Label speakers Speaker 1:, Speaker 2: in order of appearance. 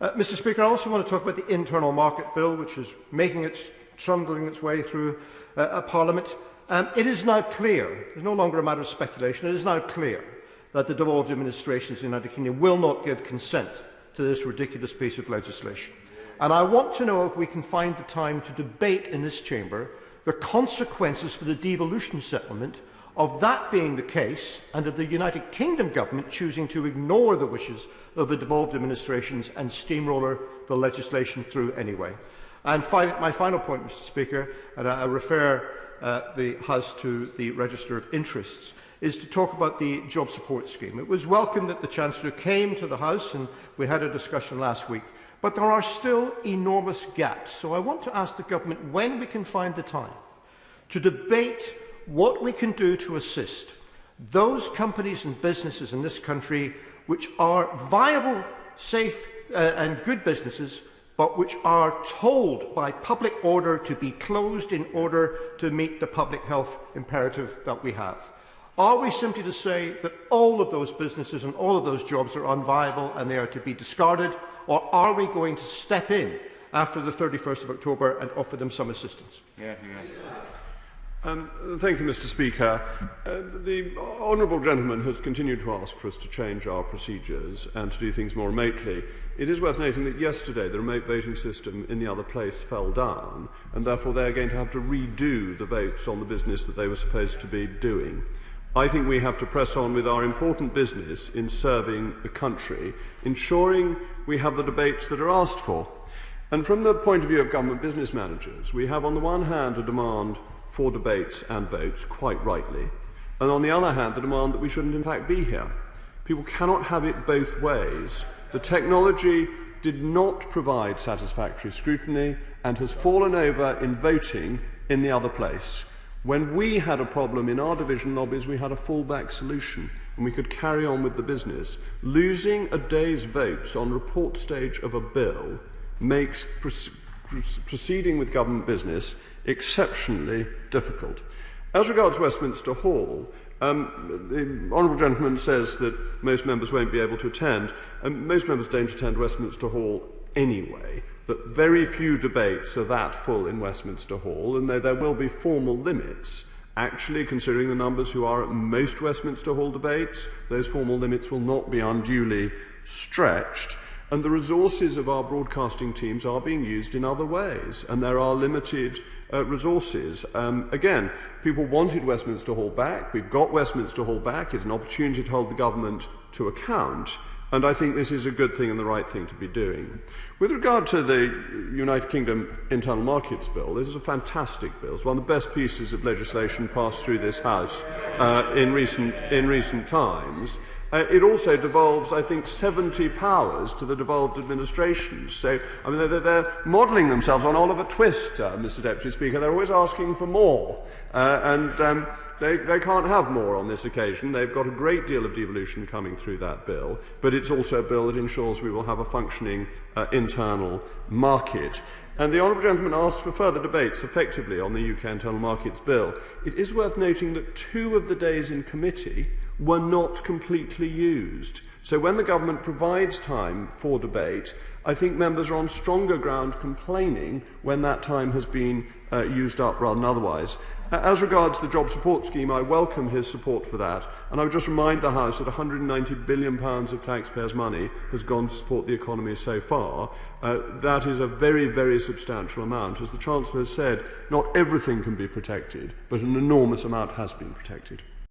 Speaker 1: Mr. Speaker, I also want to talk about the internal market bill, which is trundling its way through Parliament. It is now clear, it's no longer a matter of speculation, it is now clear that the devolved administrations in the United Kingdom will not give consent to this ridiculous piece of legislation. And I want to know if we can find the time to debate in this chamber the consequences for the devolution settlement of that being the case, and of the United Kingdom government choosing to ignore the wishes of the devolved administrations and steamroller the legislation through anyway. And my final point, Mr. Speaker, and I refer the House to the Register of Interests, is to talk about the job support scheme. It was welcome that the Chancellor came to the House and we had a discussion last week, but there are still enormous gaps. So I want to ask the Government when we can find the time to debate what we can do to assist those companies and businesses in this country which are viable, safe and good businesses, but which are told by public order to be closed in order to meet the public health imperative that we have. Are we simply to say that all of those businesses and all of those jobs are unviable and they are to be discarded, or are we going to step in after the 31st of October and offer them some assistance?
Speaker 2: Thank you, Mr. Speaker. The honourable gentleman has continued to ask for us to change our procedures and to do things more remotely. It is worth noting that yesterday the remote voting system in the other place fell down, and therefore they are going to have to redo the votes on the business that they were supposed to be doing. I think we have to press on with our important business in serving the country, ensuring we have the debates that are asked for. And from the point of view of government business managers, we have on the one hand a demand for debates and votes, quite rightly, and on the other hand the demand that we shouldn't in fact be here. People cannot have it both ways. The technology did not provide satisfactory scrutiny and has fallen over in voting in the other place. When we had a problem in our division lobbies, we had a fallback solution and we could carry on with the business. Losing a day's votes on report stage of a bill makes proceeding with government business exceptionally difficult. As regards Westminster Hall, the honourable gentleman says that most members won't be able to attend, and most members don't attend Westminster Hall anyway, that very few debates are that full in Westminster Hall, and though there will be formal limits, actually, considering the numbers who are at most Westminster Hall debates, those formal limits will not be unduly stretched. And the resources of our broadcasting teams are being used in other ways, and there are limited resources. Again, people wanted Westminster Hall back. We've got Westminster Hall back. It's an opportunity to hold the government to account, and I think this is a good thing and the right thing to be doing. With regard to the United Kingdom Internal Markets Bill, this is a fantastic bill. It's one of the best pieces of legislation passed through this House in recent times. It also devolves, I think, 70 powers to the devolved administrations. So, I mean, they're modelling themselves on Oliver Twist, Mr. Deputy Speaker. They're always asking for more. They can't have more on this occasion. They've got a great deal of devolution coming through that bill, but it's also a bill that ensures we will have a functioning internal market. And the honourable gentleman asked for further debates, effectively, on the UK Internal Markets Bill. It is worth noting that 2 of the days in committee were not completely used. So when the government provides time for debate, I think members are on stronger ground complaining when that time has been used up rather than otherwise. As regards the job support scheme, I welcome his support for that, and I would just remind the House that £190 billion of taxpayers' money has gone to support the economy so far. That is a very, very substantial amount. As the Chancellor has said, not everything can be protected, but an enormous amount has been protected.